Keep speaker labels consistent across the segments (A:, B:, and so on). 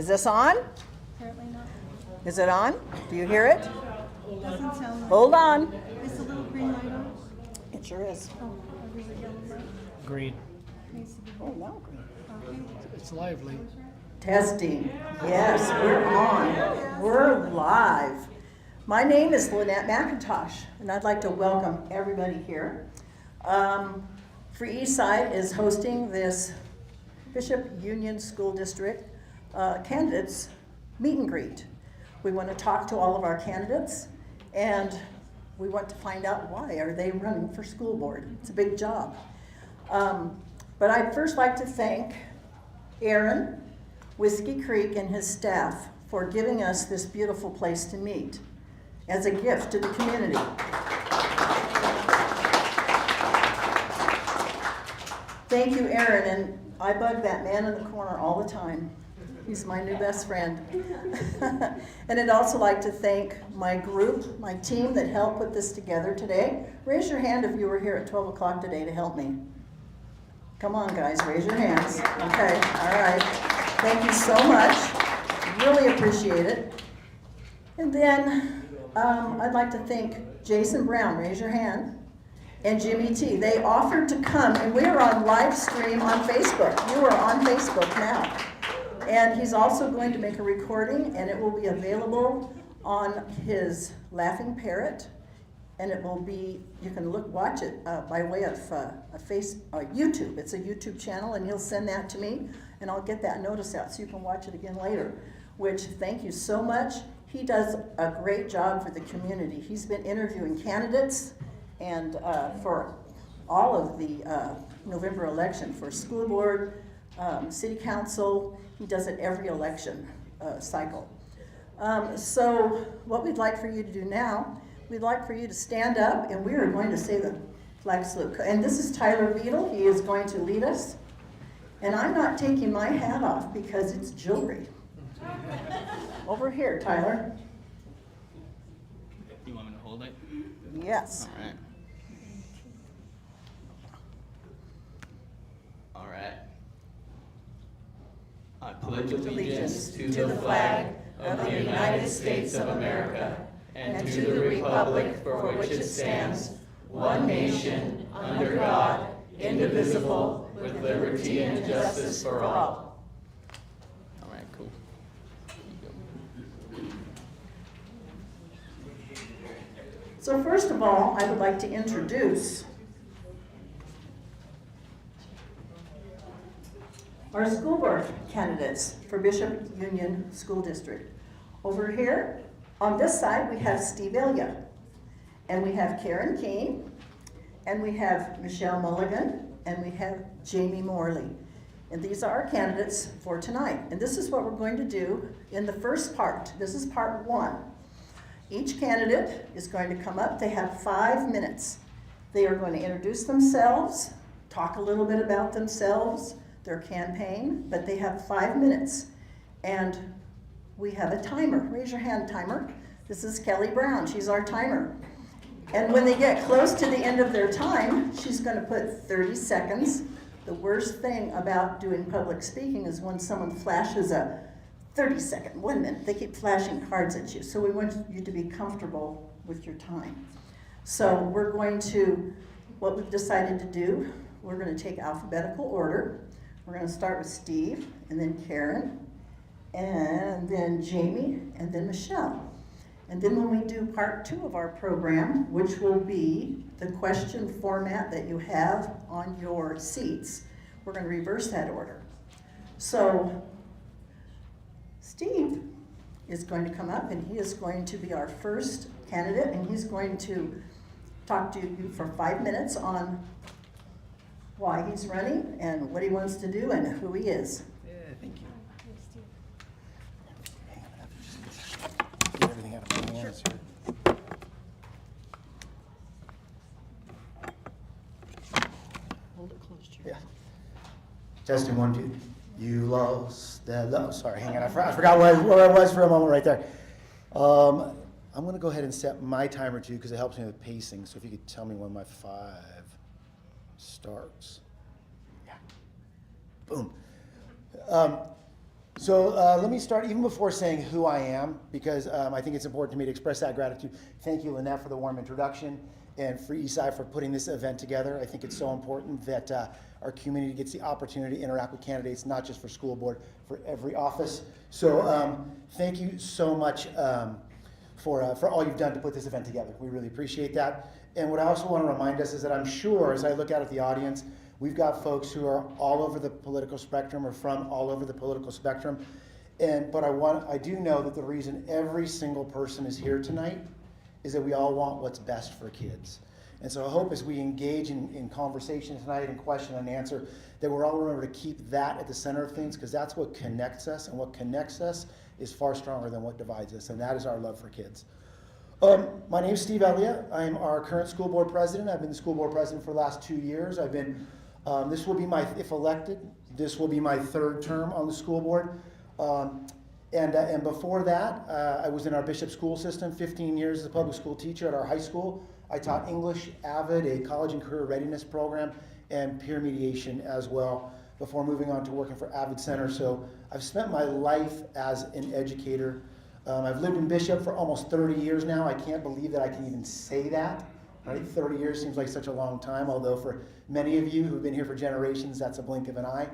A: Is this on?
B: Apparently not.
A: Is it on? Do you hear it?
B: Doesn't sound like.
A: Hold on.
B: Is the little green light on?
A: It sure is.
B: Oh, or is it yellow light?
C: Green.
B: Needs to be.
A: Oh, no.
B: Okay.
C: It's lively.
A: Testing. Yes, we're on. We're live. My name is Lynette McIntosh, and I'd like to welcome everybody here. Free Eastside is hosting this Bishop Union School District candidates meet and greet. We want to talk to all of our candidates, and we want to find out why are they running for school board. It's a big job. But I'd first like to thank Aaron, Whiskey Creek, and his staff for giving us this beautiful place to meet as a gift to the community. Thank you, Aaron, and I bug that man in the corner all the time. He's my new best friend. And I'd also like to thank my group, my team that helped put this together today. Raise your hand if you were here at 12 o'clock today to help me. Come on, guys, raise your hands. Okay, all right. Thank you so much. Really appreciate it. And then I'd like to thank Jason Brown, raise your hand, and Jimmy T. They offered to come, and we are on live stream on Facebook. You are on Facebook now. And he's also going to make a recording, and it will be available on his Laughing Parrot, and it will be, you can watch it by way of YouTube. It's a YouTube channel, and he'll send that to me, and I'll get that notice out so you can watch it again later, which thank you so much. He does a great job for the community. He's been interviewing candidates and for all of the November election for school board, city council. He does it every election cycle. So what we'd like for you to do now, we'd like for you to stand up, and we are going to say the flag salute. And this is Tyler Beadle. He is going to lead us. And I'm not taking my hat off because it's jewelry. Over here, Tyler.
D: You want me to hold it?
A: Yes.
D: All right. All right. I pledge allegiance to the flag of the United States of America and to the republic for which it stands, one nation, under God, indivisible, with liberty and justice for all. All right, cool. Here you go.
A: So first of all, I would like to introduce our school board candidates for Bishop Union School District. Over here, on this side, we have Steve Ilya, and we have Karen Keene, and we have Michelle Mulligan, and we have Jamie Morley. And these are our candidates for tonight. And this is what we're going to do in the first part. This is part one. Each candidate is going to come up. They have 5 minutes. They are going to introduce themselves, talk a little bit about themselves, their campaign, but they have 5 minutes. And we have a timer. Raise your hand, timer. This is Kelly Brown. She's our timer. And when they get close to the end of their time, she's going to put 30 seconds. The worst thing about doing public speaking is when someone flashes a 30-second, 1 minute. They keep flashing cards at you. So we want you to be comfortable with your time. So we're going to, what we've decided to do, we're going to take alphabetical order. We're going to start with Steve, and then Karen, and then Jamie, and then Michelle. And then when we do part 2 of our program, which will be the question format that you have on your seats, we're going to reverse that order. So Steve is going to come up, and he is going to be our first candidate, and he's going to talk to you for 5 minutes on why he's running and what he wants to do and who he is.
C: Yeah, thank you. Get everything out of my hands here.
A: Hold it close to your
C: Yeah. Testing 1, 2. You lost that. Oh, sorry, hang on. I forgot where I was for a moment right there. I'm going to go ahead and set my timer too because it helps me with pacing. So if you could tell me when my 5 starts. Yeah. Boom. So let me start, even before saying who I am, because I think it's important to me to express that gratitude. Thank you, Lynette, for the warm introduction, and for Eastside for putting this event together. I think it's so important that our community gets the opportunity to interact with candidates, not just for school board, for every office. So thank you so much for all you've done to put this event together. We really appreciate that. And what I also want to remind us is that I'm sure, as I look out at the audience, we've got folks who are all over the political spectrum or from all over the political spectrum. But I do know that the reason every single person is here tonight is that we all want what's best for kids. And so I hope as we engage in conversation tonight and question and answer, that we're all remember to keep that at the center of things, because that's what connects us, and what connects us is far stronger than what divides us, and that is our love for kids. My name is Steve Elliott. I'm our current school board president. I've been the school board president for the last 2 years. I've been this will be if elected, this will be my third term on the school board. And before that, I was in our Bishop school system, 15 years as a public school teacher at our high school. I taught English, AVID, a college and career readiness program, and peer mediation as well, before moving on to working for AVID Center. So I've spent my life as an educator. I've lived in Bishop for almost 30 years now. I can't believe that I can even say that. Right? 30 years seems like such a long time, although for many of you who've been here for generations, that's a blink of an eye.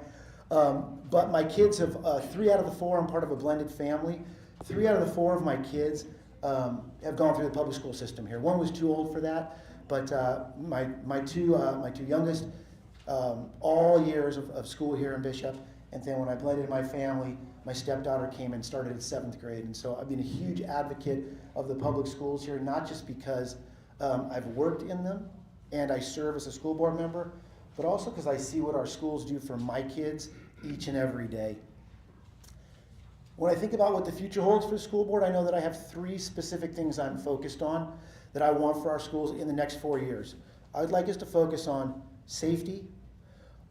C: But my kids have, 3 out of the 4, I'm part of a blended family. 3 out of the 4 of my kids have gone through the public school system here. One was too old for that, but my two youngest, all years of school here in Bishop. And then when I blended my family, my stepdaughter came and started at 7th grade. And so I've been a huge advocate of the public schools here, not just because I've worked in them and I serve as a school board member, but also because I see what our schools do for my kids each and every day. When I think about what the future holds for the school board, I know that I have 3 specific things I'm focused on that I want for our schools in the next 4 years. I would like us to focus on safety,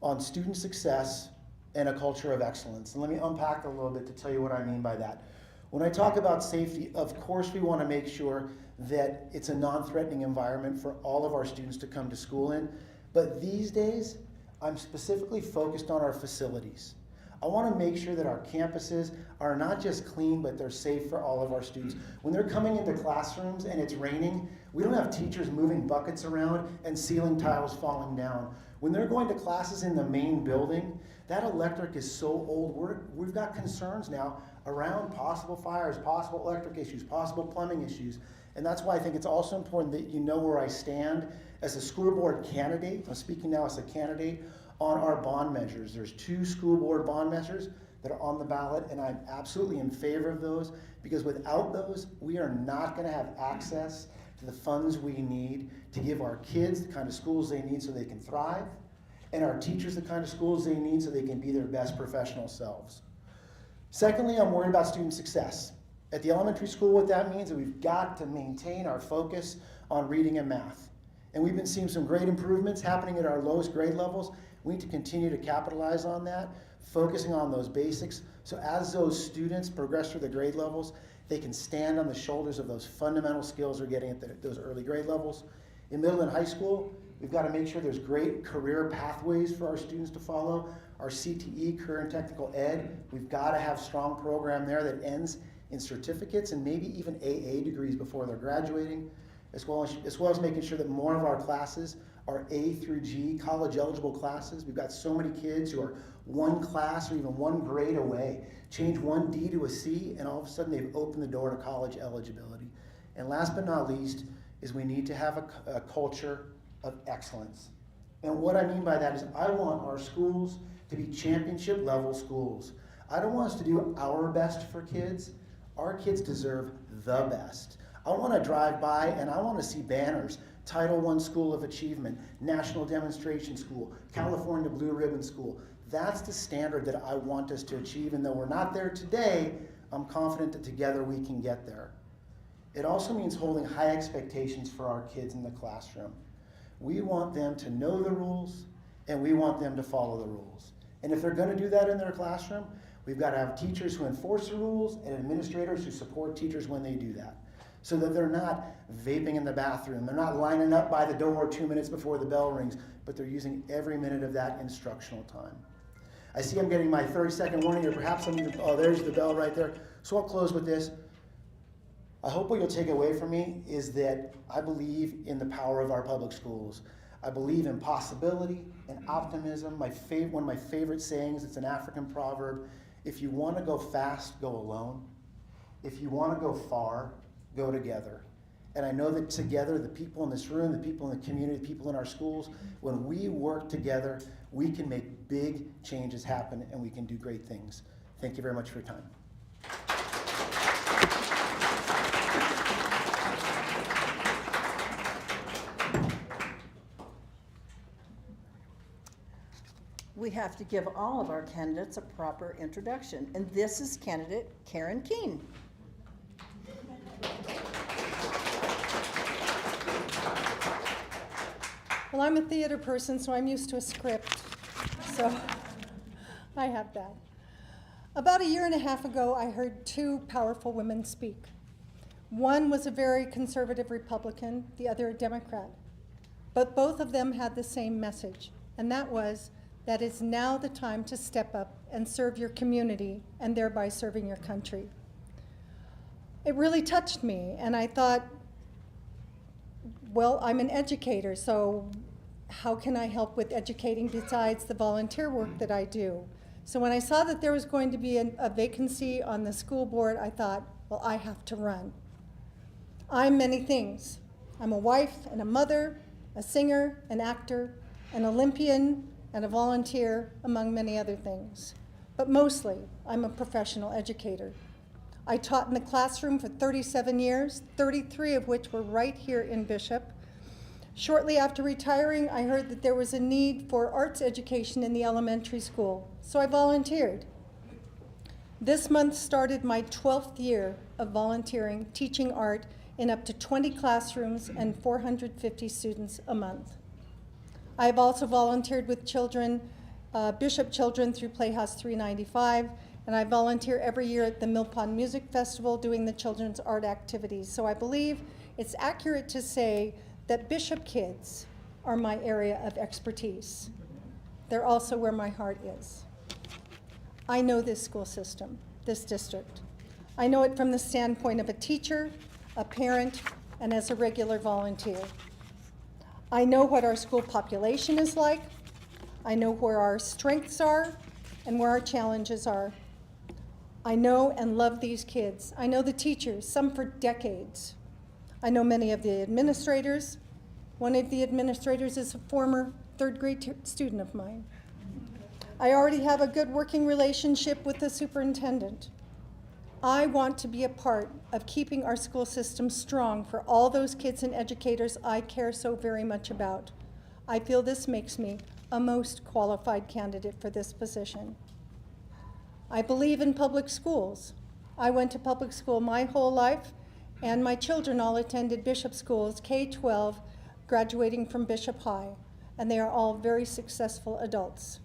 C: on student success, and a culture of excellence. And let me unpack a little bit to tell you what I mean by that. When I talk about safety, of course we want to make sure that it's a non-threatening environment for all of our students to come to school in. But these days, I'm specifically focused on our facilities. I want to make sure that our campuses are not just clean, but they're safe for all of our students. When they're coming into classrooms and it's raining, we don't have teachers moving buckets around and ceiling tiles falling down. When they're going to classes in the main building, that electric is so old. We've got concerns now around possible fires, possible electric issues, possible plumbing issues. And that's why I think it's also important that you know where I stand as a school board candidate. I'm speaking now as a candidate on our bond measures. There's 2 school board bond measures that are on the ballot, and I'm absolutely in favor of those, because without those, we are not going to have access to the funds we need to give our kids the kind of schools they need so they can thrive, and our teachers the kind of schools they need so they can be their best professional selves. Secondly, I'm worried about student success. At the elementary school, what that means is we've got to maintain our focus on reading and math. And we've been seeing some great improvements happening at our lowest grade levels. We need to continue to capitalize on that, focusing on those basics. So as those students progress through the grade levels, they can stand on the shoulders of those fundamental skills they're getting at those early grade levels. In middle and high school, we've got to make sure there's great career pathways for our students to follow. Our CTE, Career and Technical Ed, we've got to have a strong program there that ends in certificates and maybe even AA degrees before they're graduating, as well as making sure that more of our classes are A through G, college eligible classes. We've got so many kids who are 1 class or even 1 grade away. Change 1 D to a C, and all of a sudden they've opened the door to college eligibility. And last but not least is we need to have a culture of excellence. And what I mean by that is I want our schools to be championship level schools. I don't want us to do our best for kids. Our kids deserve the best. I want to drive by and I want to see banners, Title I School of Achievement, National Demonstration School, California Blue Ribbon School. That's the standard that I want us to achieve, and though we're not there today, I'm confident that together we can get there. It also means holding high expectations for our kids in the classroom. We want them to know the rules, and we want them to follow the rules. And if they're going to do that in their classroom, we've got to have teachers who enforce the rules and administrators who support teachers when they do that, so that they're not vaping in the bathroom, they're not lining up by the door 2 minutes before the bell rings, but they're using every minute of that instructional time. I see I'm getting my 30-second warning, or perhaps I'm even, oh, there's the bell right there. So I'll close with this. I hope what you'll take away from me is that I believe in the power of our public schools. I believe in possibility and optimism. One of my favorite sayings, it's an African proverb, if you want to go fast, go alone. If you want to go far, go together. And I know that together, the people in this room, the people in the community, the people in our schools, when we work together, we can make big changes happen and we can do great things. Thank you very much for your time.
A: We have to give all of our candidates a proper introduction, and this is candidate Karen Keene.
B: Well, I'm a theater person, so I'm used to a script. So I have that. About a year and a half ago, I heard two powerful women speak. One was a very conservative Republican, the other a Democrat. But both of them had the same message, and that was that it's now the time to step up and serve your community and thereby serving your country. It really touched me, and I thought, well, I'm an educator, so how can I help with educating besides the volunteer work that I do? So when I saw that there was going to be a vacancy on the school board, I thought, well, I have to run. I'm many things. I'm a wife and a mother, a singer, an actor, an Olympian, and a volunteer, among many other things. But mostly, I'm a professional educator. I taught in the classroom for 37 years, 33 of which were right here in Bishop. Shortly after retiring, I heard that there was a need for arts education in the elementary school, so I volunteered. This month started my 12th year of volunteering, teaching art in up to 20 classrooms and 450 students a month. I have also volunteered with children, Bishop children through Playhouse 395, and I volunteer every year at the Mill Pond Music Festival doing the children's art activities. So I believe it's accurate to say that Bishop kids are my area of expertise. They're also where my heart is. I know this school system, this district. I know it from the standpoint of a teacher, a parent, and as a regular volunteer. I know what our school population is like. I know where our strengths are and where our challenges are. I know and love these kids. I know the teachers, some for decades. I know many of the administrators. One of the administrators is a former third grade student of mine. I already have a good working relationship with the superintendent. I want to be a part of keeping our school system strong for all those kids and educators I care so very much about. I feel this makes me a most qualified candidate for this position. I believe in public schools. I went to public school my whole life, and my children all attended Bishop schools, K-12, graduating from Bishop High, and they are all very successful adults.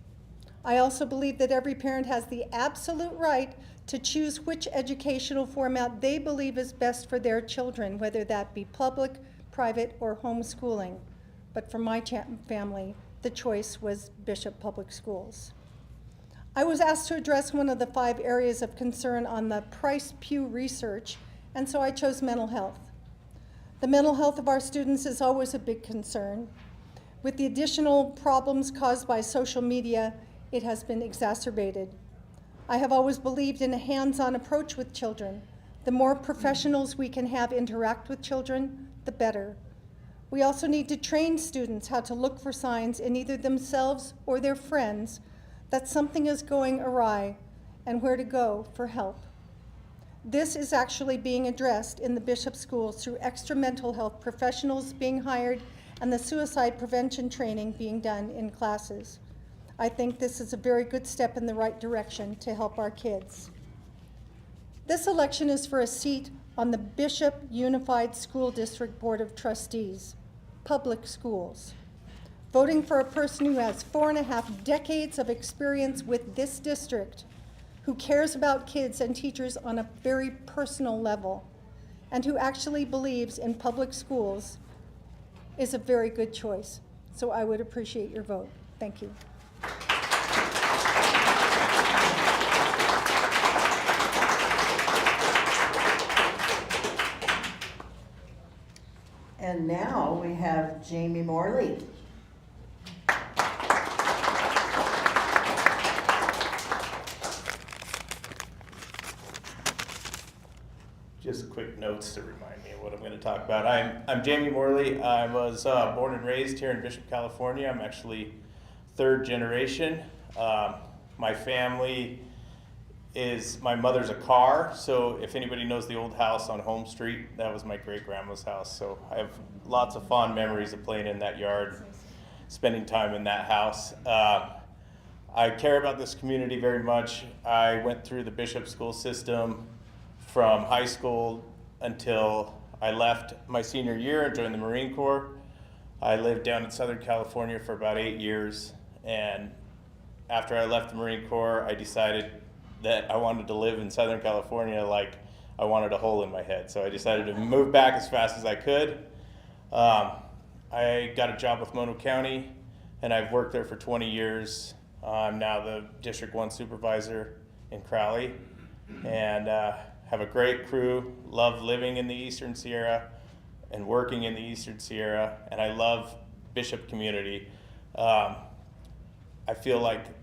B: I also believe that every parent has the absolute right to choose which educational format they believe is best for their children, whether that be public, private, or homeschooling. But for my family, the choice was Bishop Public Schools. I was asked to address one of the 5 areas of concern on the Price Pew research, and so I chose mental health. The mental health of our students is always a big concern. With the additional problems caused by social media, it has been exacerbated. I have always believed in a hands-on approach with children. The more professionals we can have interact with children, the better. We also need to train students how to look for signs in either themselves or their friends that something is going awry and where to go for help. This is actually being addressed in the Bishop schools through extra mental health professionals being hired and the suicide prevention training being done in classes. I think this is a very good step in the right direction to help our kids. This election is for a seat on the Bishop Unified School District Board of Trustees, public schools. Voting for a person who has 4.5 decades of experience with this district, who cares about kids and teachers on a very personal level, and who actually believes in public schools is a very good choice. So I would appreciate your vote. Thank you.
A: And now we have Jamie Morley.
E: Just quick notes to remind me of what I'm going to talk about. I'm Jamie Morley. I was born and raised here in Bishop, California. I'm actually third generation. My family is, my mother's a car, so if anybody knows the old house on Home Street, that was my great-grandma's house. So I have lots of fond memories of playing in that yard, spending time in that house. I care about this community very much. I went through the Bishop school system from high school until I left my senior year and joined the Marine Corps. I lived down in Southern California for about 8 years, and after I left the Marine Corps, I decided that I wanted to live in Southern California like I wanted a hole in my head. So I decided to move back as fast as I could. I got a job with Mono County, and I've worked there for 20 years. I'm now the District 1 supervisor in Crowley, and have a great crew, love living in the Eastern Sierra and working in the Eastern Sierra, and I love Bishop community. I feel like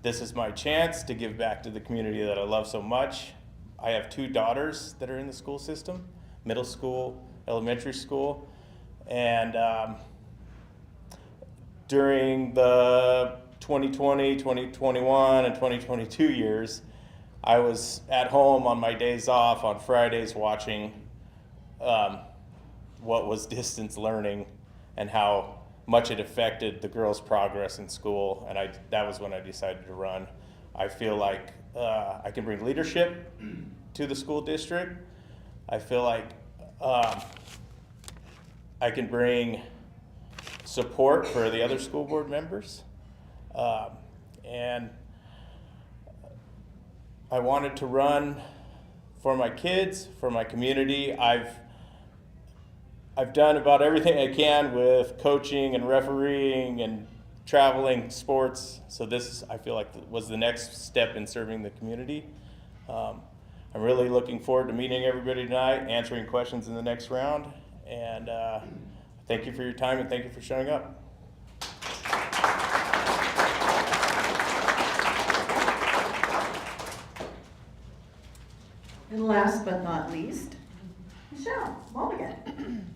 E: this is my chance to give back to the community that I love so much. I have 2 daughters that are in the school system, middle school, elementary school, and during the 2020, 2021, and 2022 years, I was at home on my days off on Fridays watching what was distance learning and how much it affected the girls' progress in school, and that was when I decided to run. I feel like I can bring leadership to the school district. I feel like I can bring support for the other school board members, and I wanted to run for my kids, for my community. I've done about everything I can with coaching and refereeing and traveling sports. So this, I feel like, was the next step in serving the community. I'm really looking forward to meeting everybody tonight, answering questions in the next round. And thank you for your time, and thank you for showing up.
A: And last but not least, Michelle Mulligan.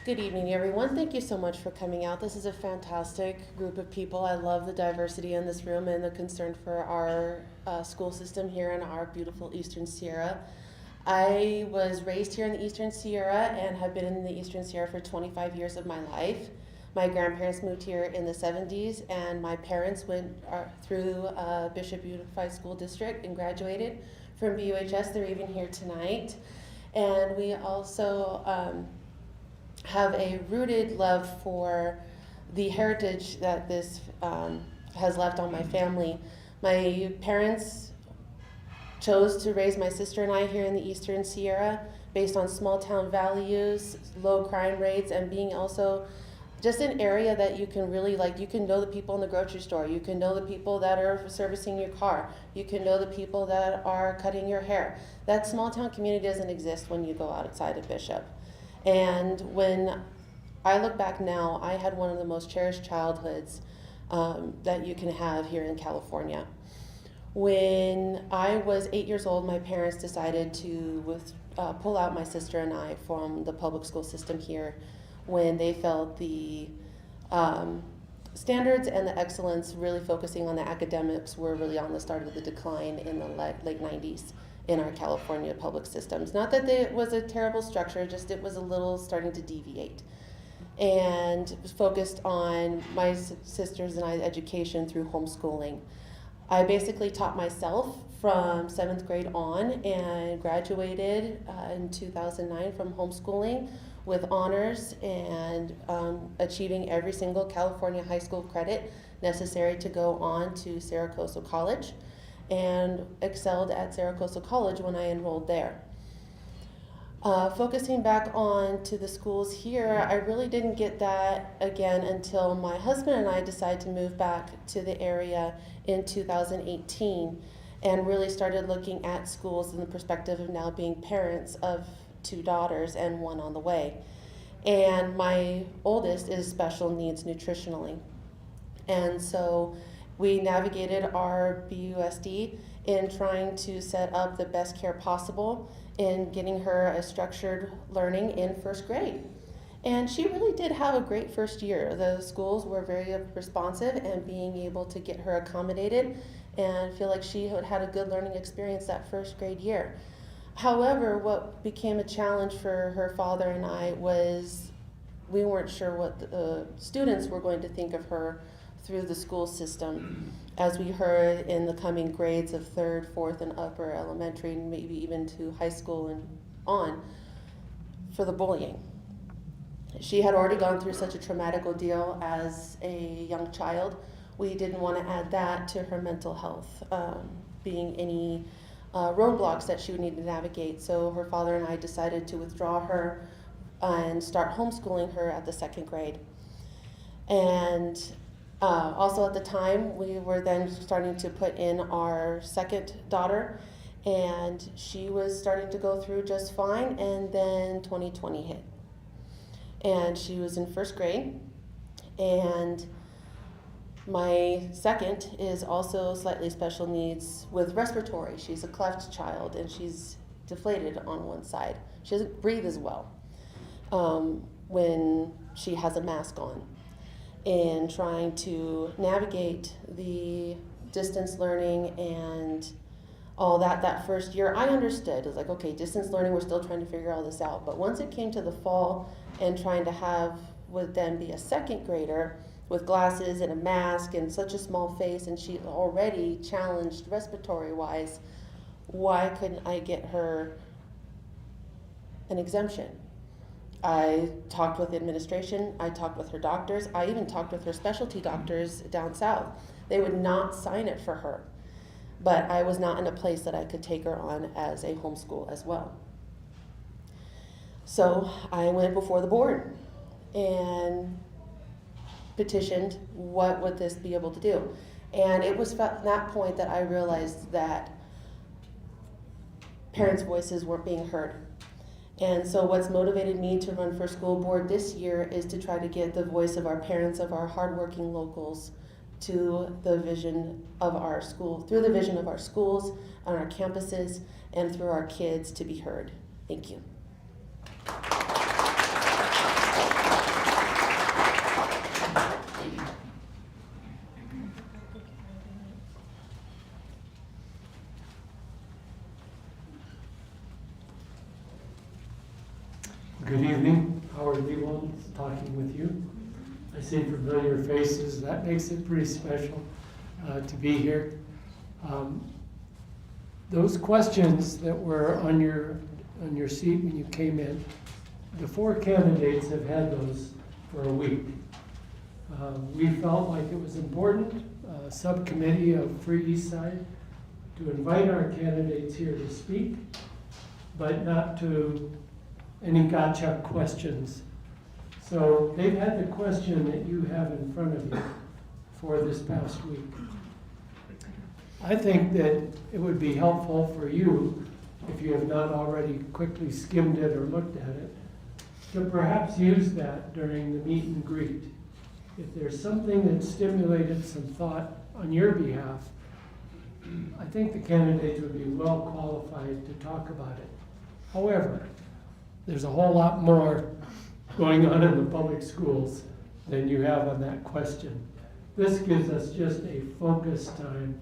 F: Good evening, everyone. Thank you so much for coming out. This is a fantastic group of people. I love the diversity in this room and the concern for our school system here in our beautiful Eastern Sierra. I was raised here in the Eastern Sierra and have been in the Eastern Sierra for 25 years of my life. My grandparents moved here in the 70s, and my parents went through Bishop Unified School District and graduated from BUHS. They're even here tonight. And we also have a rooted love for the heritage that this has left on my family. My parents chose to raise my sister and I here in the Eastern Sierra based on small town values, low crime rates, and being also just an area that you can really, like, you can know the people in the grocery store, you can know the people that are servicing your car, you can know the people that are cutting your hair. That small town community doesn't exist when you go outside of Bishop. And when I look back now, I had one of the most cherished childhoods that you can have here in California. When I was 8 years old, my parents decided to pull out my sister and I from the public school system here when they felt the standards and the excellence really focusing on the academics were really on the start of the decline in the late 90s in our California public systems. Not that it was a terrible structure, just it was a little starting to deviate. And focused on my sisters and I's education through homeschooling. I basically taught myself from 7th grade on and graduated in 2009 from homeschooling with honors and achieving every single California high school credit necessary to go on to Saracoso College, and excelled at Saracoso College when I enrolled there. Focusing back on to the schools here, I really didn't get that again until my husband and I decided to move back to the area in 2018. and really started looking at schools in the perspective of now being parents of 2 daughters and 1 on the way. And my oldest is special needs nutritionally. And so we navigated our BUSD in trying to set up the best care possible in getting her a structured learning in 1st grade. And she really did have a great first year. The schools were very responsive and being able to get her accommodated and feel like she had a good learning experience that 1st grade year. However, what became a challenge for her father and I was we weren't sure what the students were going to think of her through the school system, as we heard in the coming grades of 3rd, 4th, and upper elementary, and maybe even to high school and on, for the bullying. She had already gone through such a traumatic ordeal as a young child. We didn't want to add that to her mental health, being any roadblocks that she would need to navigate. So her father and I decided to withdraw her and start homeschooling her at the 2nd grade. And also at the time, we were then starting to put in our 2nd daughter, and she was starting to go through just fine, and then 2020 hit. And she was in 1st grade, and my 2nd is also slightly special needs with respiratory. She's a cleft child, and she's deflated on one side. She doesn't breathe as well when she has a mask on. And trying to navigate the distance learning and all that first year, I understood. It was like, okay, distance learning, we're still trying to figure all this out. But once it came to the fall and trying to have, would then be a 2nd grader with glasses and a mask and such a small face, and she already challenged respiratory-wise, why couldn't I get her an exemption? I talked with the administration, I talked with her doctors, I even talked with her specialty doctors down south. They would not sign it for her, but I was not in a place that I could take her on as a homeschool as well. So I went before the board and petitioned, what would this be able to do? And it was at that point that I realized that parents' voices weren't being heard. And so what's motivated me to run for school board this year is to try to get the voice of our parents, of our hardworking locals, to the vision of our school, through the vision of our schools, on our campuses, and through our kids to be heard. Thank you.
G: Good evening, Howard Lewald talking with you. I see familiar faces, that makes it pretty special to be here. Those questions that were on your seat when you came in, the 4 candidates have had those for a week. We felt like it was important, subcommittee of Free Eastside, to invite our candidates here to speak, but not to any gotcha questions. So they've had the question that you have in front of you for this past week. I think that it would be helpful for you, if you have not already quickly skimmed it or looked at it, to perhaps use that during the meet and greet. If there's something that stimulated some thought on your behalf, I think the candidates would be well qualified to talk about it. However, there's a whole lot more going on in the public schools than you have on that question. This gives us just a focus time,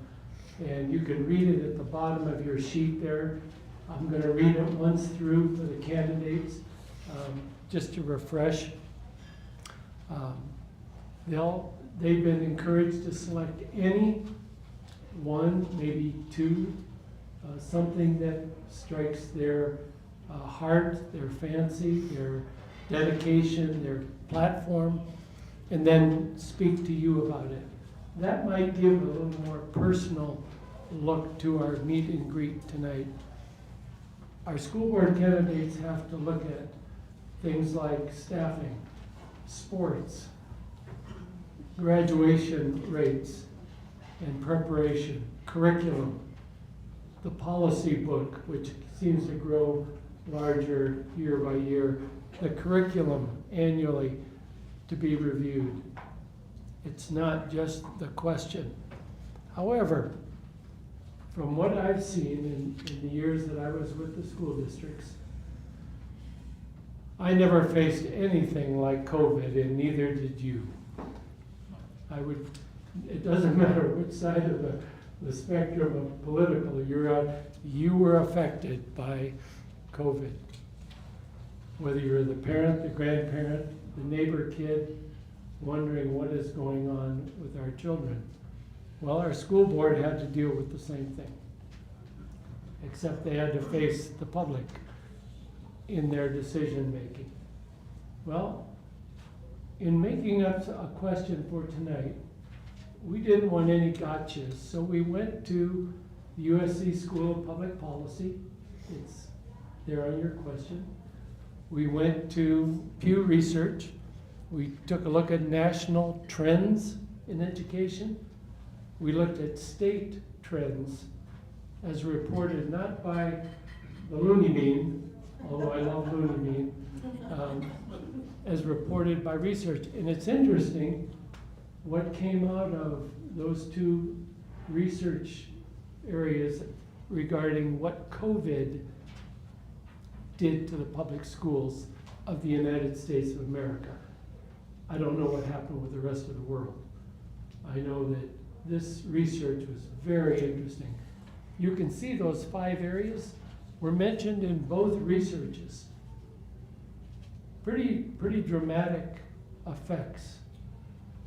G: and you can read it at the bottom of your sheet there. I'm going to read it once through for the candidates, just to refresh. They've been encouraged to select any one, maybe 2, something that strikes their heart, their fancy, their dedication, their platform, and then speak to you about it. That might give a little more personal look to our meet and greet tonight. Our school board candidates have to look at things like staffing, sports, graduation rates and preparation, curriculum, the policy book, which seems to grow larger year by year, the curriculum annually to be reviewed. It's not just the question. However, from what I've seen in the years that I was with the school districts, I never faced anything like COVID, and neither did you. It doesn't matter which side of the spectrum of political you're on, you were affected by COVID. Whether you're the parent, the grandparent, the neighbor kid, wondering what is going on with our children. Well, our school board had to deal with the same thing, except they had to face the public in their decision making. Well, in making up a question for tonight, we didn't want any gotchas, so we went to the USC School of Public Policy. It's there on your question. We went to Pew Research. We took a look at national trends in education. We looked at state trends as reported not by the Looney Bean, although I love Looney Bean, as reported by research. And it's interesting what came out of those two research areas regarding what COVID did to the public schools of the United States of America. I don't know what happened with the rest of the world. I know that this research was very interesting. You can see those 5 areas were mentioned in both researches. Pretty dramatic effects.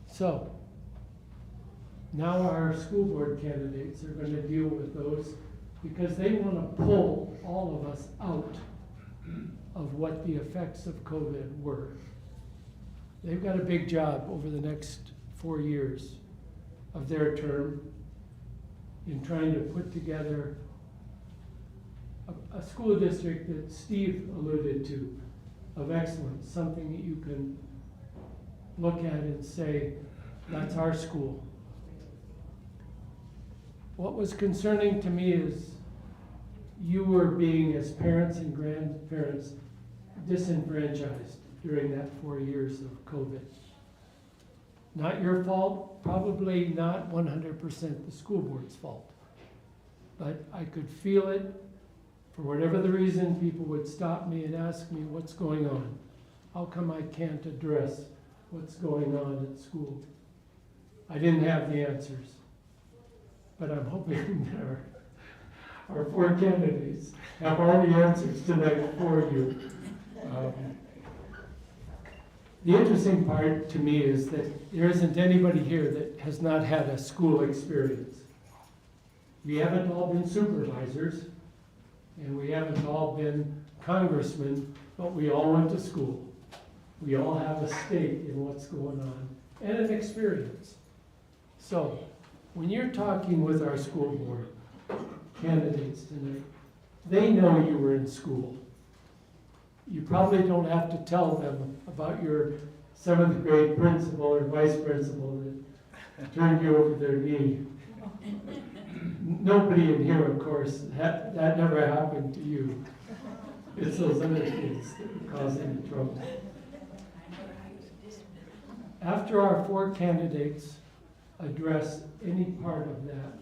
G: So, now our school board candidates are going to deal with those because they want to pull all of us out of what the effects of COVID were. They've got a big job over the next 4 years of their term in trying to put together a school district that Steve alluded to, of excellence, something that you can look at and say, that's our school. What was concerning to me is you were being, as parents and grandparents, disenfranchised during that 4 years of COVID. Not your fault, probably not 100% the school board's fault. But I could feel it. For whatever the reason, people would stop me and ask me what's going on. How come I can't address what's going on at school? I didn't have the answers. But I'm hoping that our 4 candidates have all the answers tonight for you. The interesting part to me is that there isn't anybody here that has not had a school experience. We haven't all been supervisors, and we haven't all been congressmen, but we all went to school. We all have a stake in what's going on and an experience. So, when you're talking with our school board candidates tonight, they know you were in school. You probably don't have to tell them about your 7th grade principal or vice principal that turned you over their knee. Nobody in here, of course, that never happened to you. It's those other kids that are causing the trouble. After our 4 candidates address any part of that,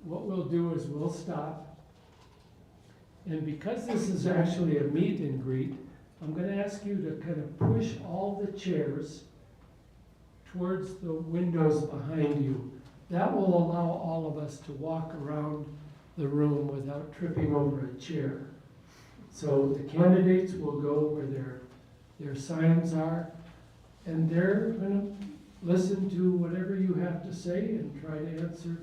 G: what we'll do is we'll stop. And because this is actually a meet and greet, I'm going to ask you to kind of push all the chairs towards the windows behind you. That will allow all of us to walk around the room without tripping over a chair. So the candidates will go where their signs are, and they're going to listen to whatever you have to say and try to answer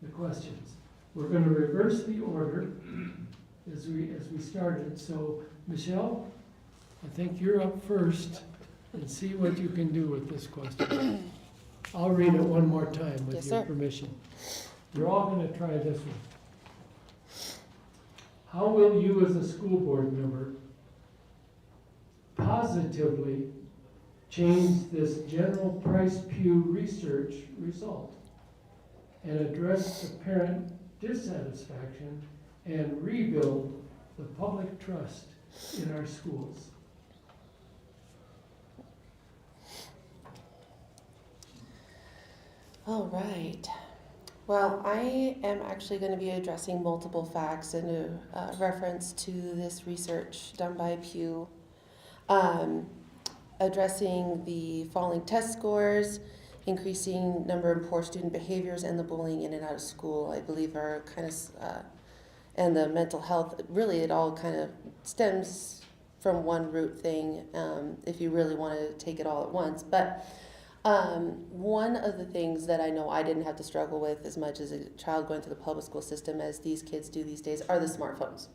G: the questions. We're going to reverse the order as we started. So, Michelle, I think you're up first, and see what you can do with this question. I'll read it one more time with your permission. You're all going to try this one. How will you as a school board member positively change this general Price Pew research result and address the parent dissatisfaction and rebuild the public trust in our schools.
F: All right. Well, I am actually going to be addressing multiple facts in a reference to this research done by Pew, addressing the falling test scores, increasing number of poor student behaviors, and the bullying in and out of school, I believe are kind of, and the mental health. Really, it all kind of stems from one root thing, if you really want to take it all at once. But one of the things that I know I didn't have to struggle with as much as a child going through the public school system as these kids do these days are the smartphones.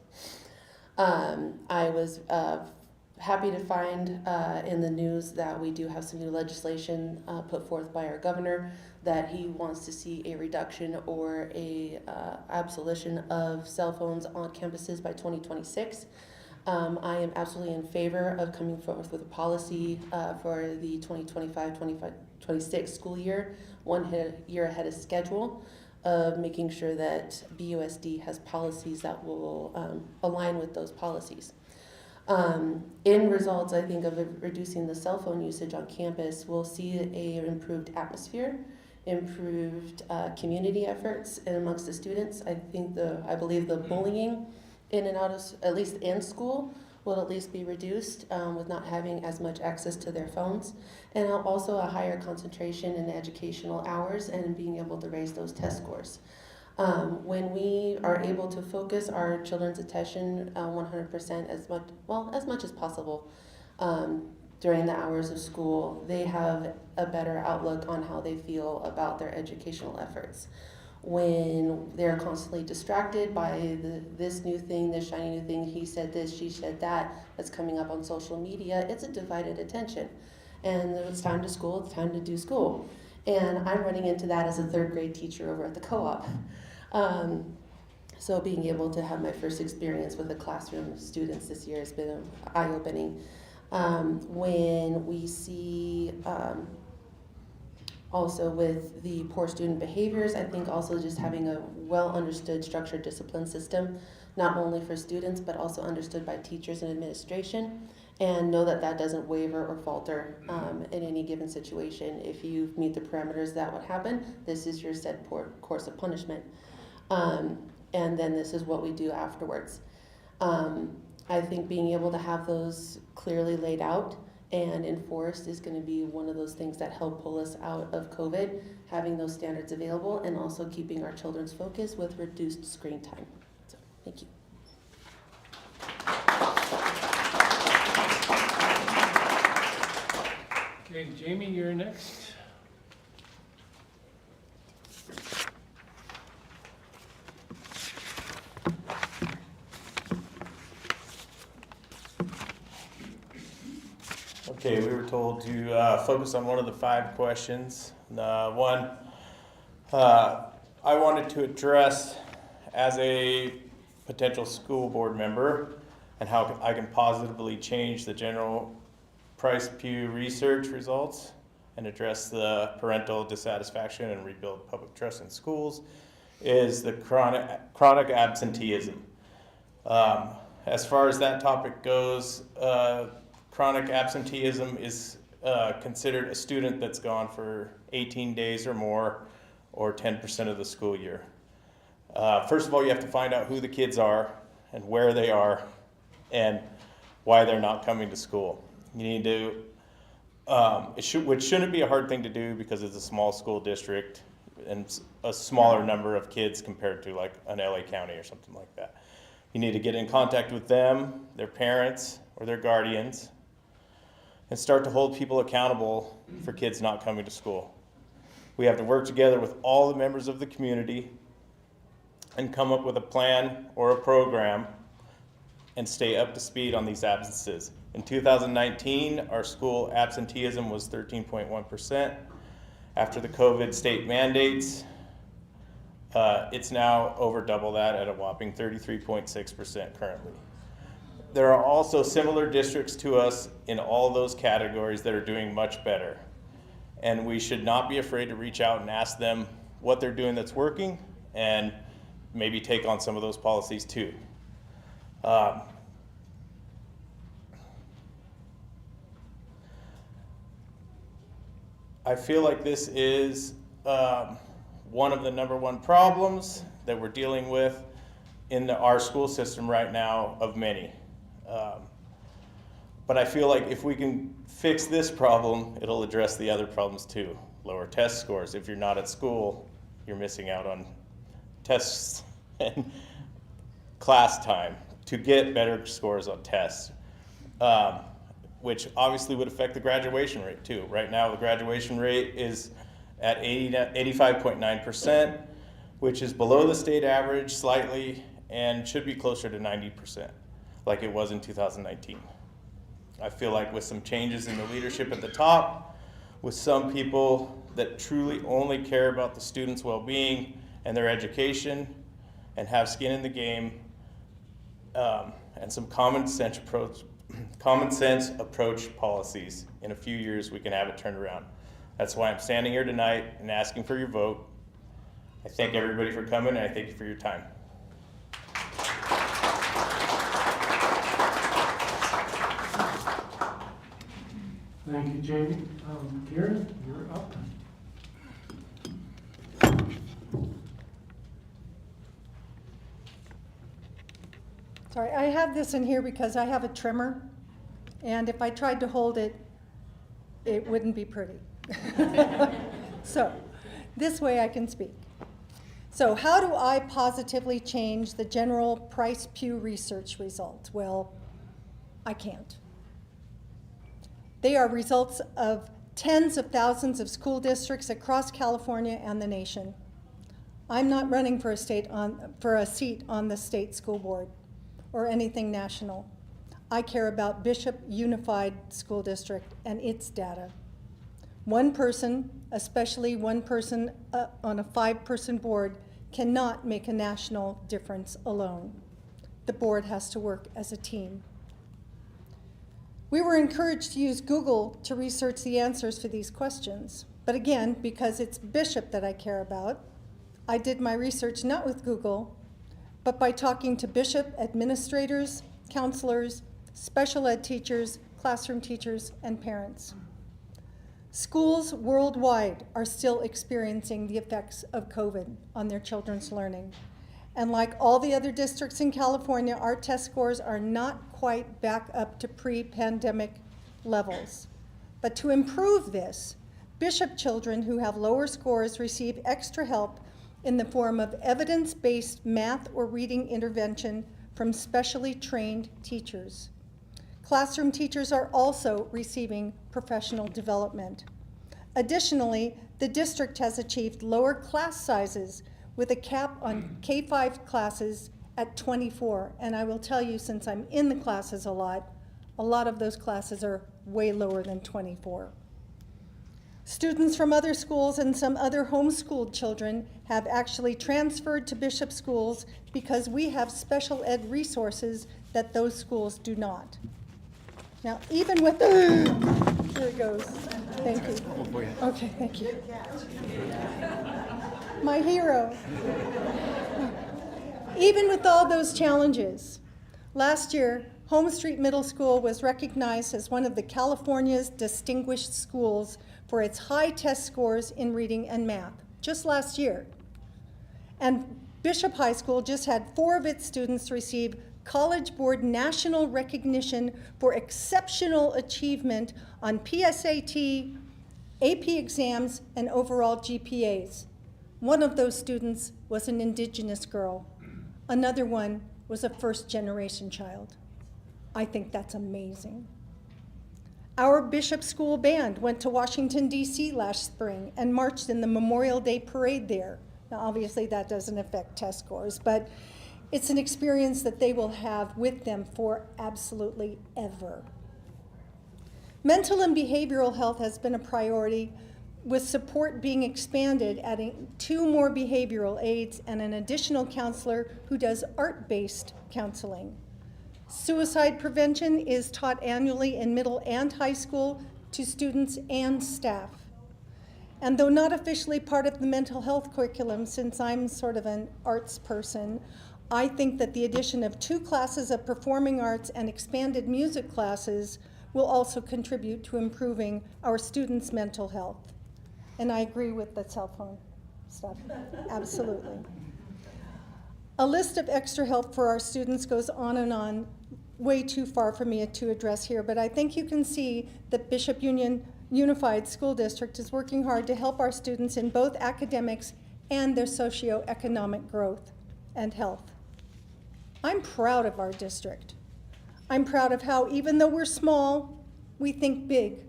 F: I was happy to find in the news that we do have some new legislation put forth by our governor that he wants to see a reduction or a abolition of cell phones on campuses by 2026. I am absolutely in favor of coming forth with a policy for the 2025-26 school year, year ahead of schedule, of making sure that BUSD has policies that will align with those policies. In results, I think, of reducing the cell phone usage on campus, we'll see an improved atmosphere, improved community efforts amongst the students. I believe the bullying in and out of, at least in school, will at least be reduced with not having as much access to their phones, and also a higher concentration in educational hours and being able to raise those test scores. When we are able to focus our children's attention 100% as much as possible during the hours of school, they have a better outlook on how they feel about their educational efforts. When they're constantly distracted by this new thing, this shiny new thing, he said this, she said that, that's coming up on social media, it's a divided attention. And it's time to school, it's time to do school. And I'm running into that as a third grade teacher over at the co-op. So being able to have my first experience with a classroom of students this year has been eye-opening. When we see also with the poor student behaviors, I think also just having a well-understood structured discipline system, not only for students, but also understood by teachers and administration, and know that that doesn't waver or falter in any given situation. If you meet the parameters that would happen, this is your set course of punishment. And then this is what we do afterwards. I think being able to have those clearly laid out and enforced is going to be one of those things that help pull us out of COVID, having those standards available and also keeping our children's focus with reduced screen time. So, thank you.
G: Okay, Jamie, you're next.
E: Okay, we were told to focus on one of the 5 questions. One, I wanted to address as a potential school board member and how I can positively change the general Price Pew research results and address the parental dissatisfaction and rebuild public trust in schools is the chronic absenteeism. As far as that topic goes, chronic absenteeism is considered a student that's gone for 18 days or more, or 10% of the school year. First of all, you have to find out who the kids are and where they are and why they're not coming to school. You need to, which shouldn't be a hard thing to do because it's a small school district and a smaller number of kids compared to like an LA County or something like that. You need to get in contact with them, their parents, or their guardians, and start to hold people accountable for kids not coming to school. We have to work together with all the members of the community and come up with a plan or a program and stay up to speed on these absences. In 2019, our school absenteeism was 13.1%. After the COVID state mandates, it's now over double that at a whopping 33.6% currently. There are also similar districts to us in all those categories that are doing much better. And we should not be afraid to reach out and ask them what they're doing that's working and maybe take on some of those policies too. I feel like this is one of the #1 problems that we're dealing with in our school system right now of many. But I feel like if we can fix this problem, it'll address the other problems too. Lower test scores. If you're not at school, you're missing out on tests and class time to get better scores on tests, which obviously would affect the graduation rate too. Right now, the graduation rate is at 85.9%, which is below the state average slightly and should be closer to 90%, like it was in 2019. I feel like with some changes in the leadership at the top, with some people that truly only care about the students' well-being and their education and have skin in the game, and some common sense approach policies, in a few years we can have it turned around. That's why I'm standing here tonight and asking for your vote. I thank everybody for coming, and I thank you for your time.
G: Thank you, Jamie. Karen, you're up.
B: Sorry, I have this in here because I have a trimmer, and if I tried to hold it, it wouldn't be pretty. So, this way I can speak. So, how do I positively change the general Price Pew research results? Well, I can't. They are results of tens of thousands of school districts across California and the nation. I'm not running for a seat on the state school board or anything national. I care about Bishop Unified School District and its data. One person, especially one person on a 5-person board, cannot make a national difference alone. The board has to work as a team. We were encouraged to use Google to research the answers for these questions. But again, because it's Bishop that I care about, I did my research not with Google, but by talking to Bishop administrators, counselors, special ed teachers, classroom teachers, and parents. Schools worldwide are still experiencing the effects of COVID on their children's learning. And like all the other districts in California, our test scores are not quite back up to pre-pandemic levels. But to improve this, Bishop children who have lower scores receive extra help in the form of evidence-based math or reading intervention from specially trained teachers. Classroom teachers are also receiving professional development. Additionally, the district has achieved lower class sizes with a cap on K-5 classes at 24. And I will tell you, since I'm in the classes a lot of those classes are way lower than 24. Students from other schools and some other homeschooled children have actually transferred to Bishop schools because we have special ed resources that those schools do not. Now, even with here it goes. Thank you. Okay, thank you. My hero. Even with all those challenges, last year, Home Street Middle School was recognized as one of the California's distinguished schools for its high test scores in reading and math, just last year. And Bishop High School just had 4 of its students receive College Board national recognition for exceptional achievement on PSAT, AP exams, and overall GPAs. One of those students was an Indigenous girl. Another one was a first-generation child. I think that's amazing. Our Bishop School Band went to Washington, D.C. last spring and marched in the Memorial Day Parade there. Now, obviously, that doesn't affect test scores, but it's an experience that they will have with them for absolutely ever. Mental and behavioral health has been a priority, with support being expanded, adding 2 more behavioral aides and an additional counselor who does art-based counseling. Suicide prevention is taught annually in middle and high school to students and staff. And though not officially part of the mental health curriculum, since I'm sort of an arts person, I think that the addition of 2 classes of performing arts and expanded music classes will also contribute to improving our students' mental health. And I agree with the cell phone stuff, absolutely. A list of extra help for our students goes on, way too far for me to address here, but I think you can see that Bishop Unified School District is working hard to help our students in both academics and their socioeconomic growth and health. I'm proud of our district. I'm proud of how, even though we're small, we think big.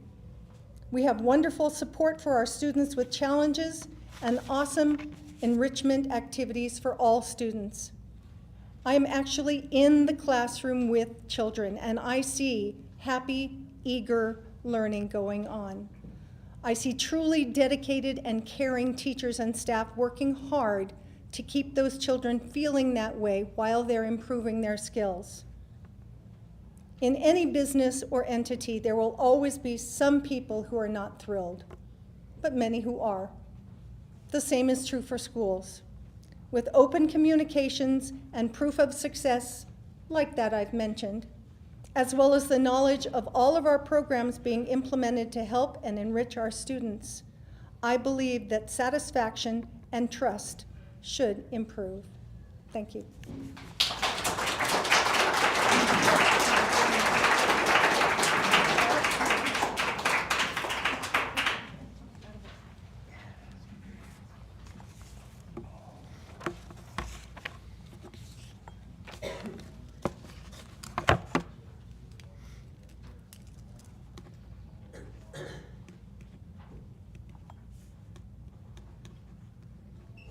B: We have wonderful support for our students with challenges and awesome enrichment activities for all students. I am actually in the classroom with children, and I see happy, eager learning going on. I see truly dedicated and caring teachers and staff working hard to keep those children feeling that way while they're improving their skills. In any business or entity, there will always be some people who are not thrilled, but many who are. The same is true for schools. With open communications and proof of success, like that I've mentioned, as well as the knowledge of all of our programs being implemented to help and enrich our students, I believe that satisfaction and trust should improve. Thank you.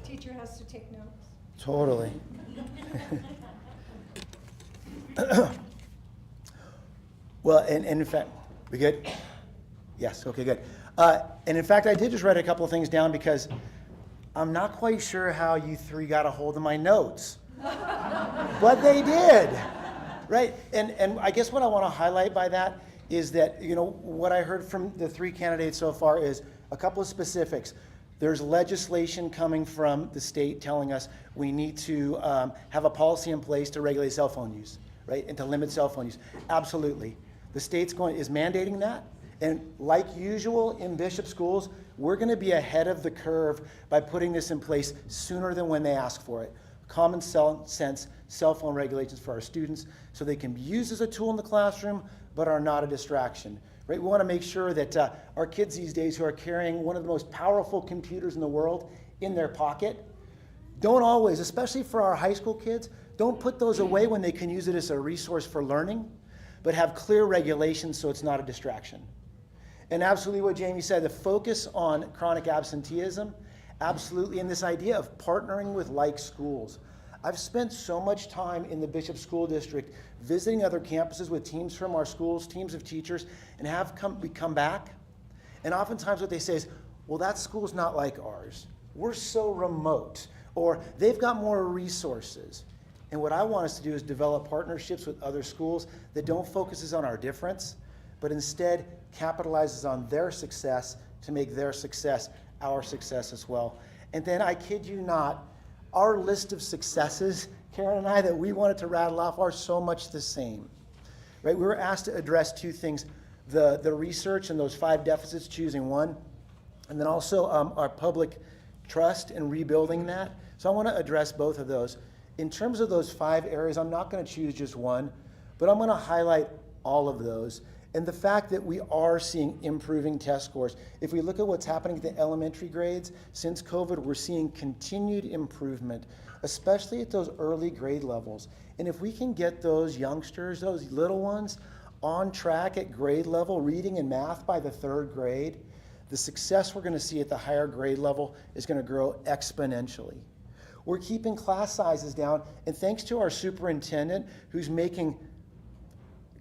B: Teacher has to take notes.
C: Totally. Well, and in fact, we good? Yes, okay, good. And in fact, I did just write a couple of things down because I'm not quite sure how you 3 got a hold of my notes. But they did, right? And I guess what I want to highlight by that is that, what I heard from the 3 candidates so far is a couple of specifics. There's legislation coming from the state telling us we need to have a policy in place to regulate cell phone use, right? And to limit cell phone use. Absolutely. The state's is mandating that. And like usual in Bishop schools, we're going to be ahead of the curve by putting this in place sooner than when they ask for it. Common sense cell phone regulations for our students so they can be used as a tool in the classroom but are not a distraction. Right? We want to make sure that our kids these days who are carrying one of the most powerful computers in the world in their pocket, don't always, especially for our high school kids, don't put those away when they can use it as a resource for learning, but have clear regulations so it's not a distraction. And absolutely what Jamie said, the focus on chronic absenteeism, absolutely, and this idea of partnering with like schools. I've spent so much time in the Bishop School District visiting other campuses with teams from our schools, teams of teachers, and we come back. And oftentimes what they say is, well, that school's not like ours. We're so remote, or they've got more resources. And what I want us to do is develop partnerships with other schools that don't focus on our difference, but instead capitalizes on their success to make their success our success as well. And then I kid you not, our list of successes, Karen and I, that we wanted to rattle off are so much the same, right? We were asked to address 2 things, the research and those 5 deficits, choosing one, and then also our public trust and rebuilding that. So I want to address both of those. In terms of those 5 areas, I'm not going to choose just one, but I'm going to highlight all of those. And the fact that we are seeing improving test scores. If we look at what's happening at the elementary grades, since COVID, we're seeing continued improvement, especially at those early grade levels. And if we can get those youngsters, those little ones, on track at grade level, reading and math by the 3rd grade, the success we're going to see at the higher grade level is going to grow exponentially. We're keeping class sizes down, and thanks to our superintendent who's making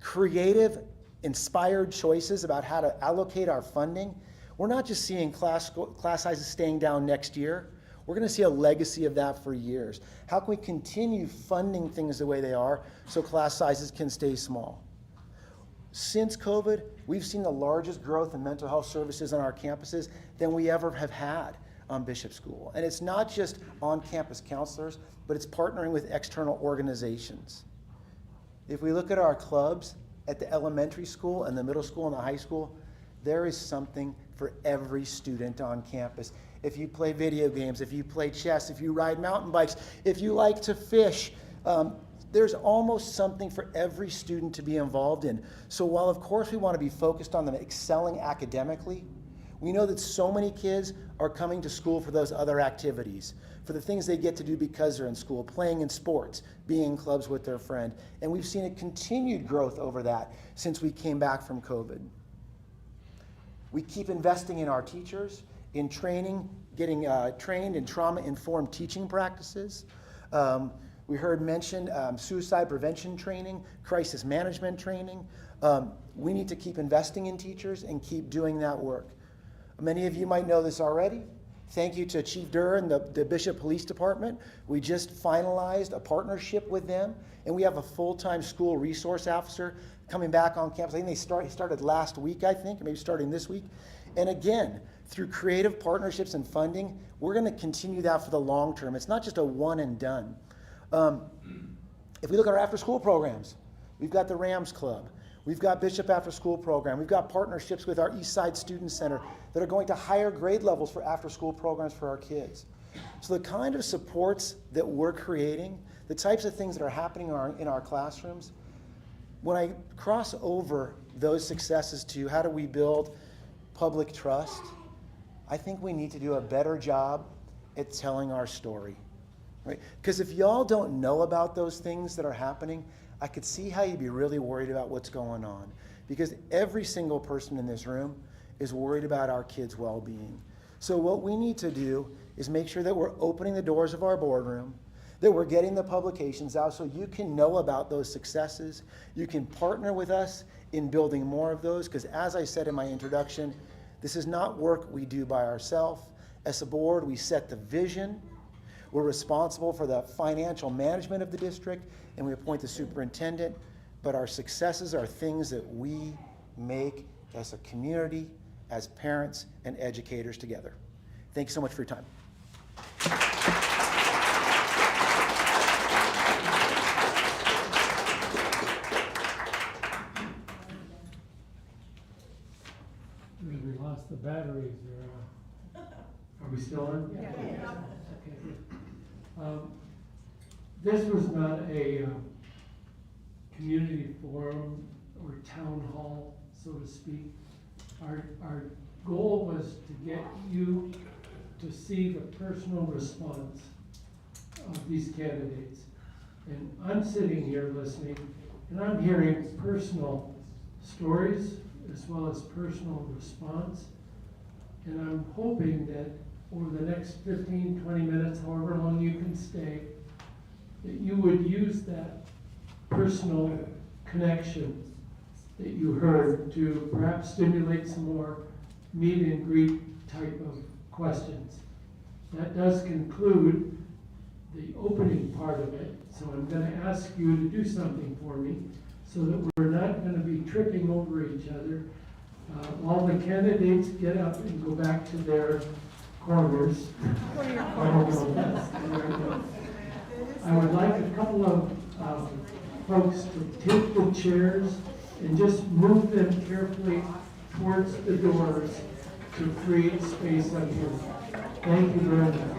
C: creative, inspired choices about how to allocate our funding, we're not just seeing class sizes staying down next year. We're going to see a legacy of that for years. How can we continue funding things the way they are so class sizes can stay small? Since COVID, we've seen the largest growth in mental health services on our campuses than we ever have had on Bishop School. And it's not just on-campus counselors, but it's partnering with external organizations. If we look at our clubs at the elementary school and the middle school and the high school, there is something for every student on campus. If you play video games, if you play chess, if you ride mountain bikes, if you like to fish, there's almost something for every student to be involved in. So while of course we want to be focused on them excelling academically, we know that so many kids are coming to school for those other activities, for the things they get to do because they're in school, playing in sports, being in clubs with their friend. And we've seen a continued growth over that since we came back from COVID. We keep investing in our teachers, in training, getting trained in trauma-informed teaching practices. We heard mentioned suicide prevention training, crisis management training. We need to keep investing in teachers and keep doing that work. Many of you might know this already. Thank you to Chief Durr and the Bishop Police Department. We just finalized a partnership with them, and we have a full-time school resource officer coming back on campus. I think he started last week, I think, or maybe starting this week. And again, through creative partnerships and funding, we're going to continue that for the long term. It's not just a one and done. If we look at our after-school programs, we've got the Rams Club. We've got Bishop After School Program. We've got partnerships with our Eastside Student Center that are going to higher grade levels for after-school programs for our kids. So the kind of supports that we're creating, the types of things that are happening in our classrooms, when I cross over those successes to how do we build public trust, I think we need to do a better job at telling our story. Right? Because if y'all don't know about those things that are happening, I could see how you'd be really worried about what's going on. Because every single person in this room is worried about our kids' well-being. So what we need to do is make sure that we're opening the doors of our boardroom, that we're getting the publications out so you can know about those successes. You can partner with us in building more of those, because as I said in my introduction, this is not work we do by ourselves. As a board, we set the vision. We're responsible for the financial management of the district, and we appoint the superintendent, but our successes are things that we make as a community, as parents and educators together. Thank you so much for your time.
G: We lost the batteries. Are we still on? Yeah. Okay. This was not a community forum or town hall, so to speak. Our goal was to get you to see the personal response of these candidates. And I'm sitting here listening, and I'm hearing personal stories as well as personal response. And I'm hoping that over the next 15, 20 minutes, however long you can stay, that you would use that personal connection that you heard to perhaps stimulate some more meet and greet type of questions. That does conclude the opening part of it, so I'm going to ask you to do something for me so that we're not going to be tripping over each other. While the candidates get up and go back to their corners, I would like a couple of folks to take the chairs and just move them carefully towards the doors to create space up here. Thank you very much.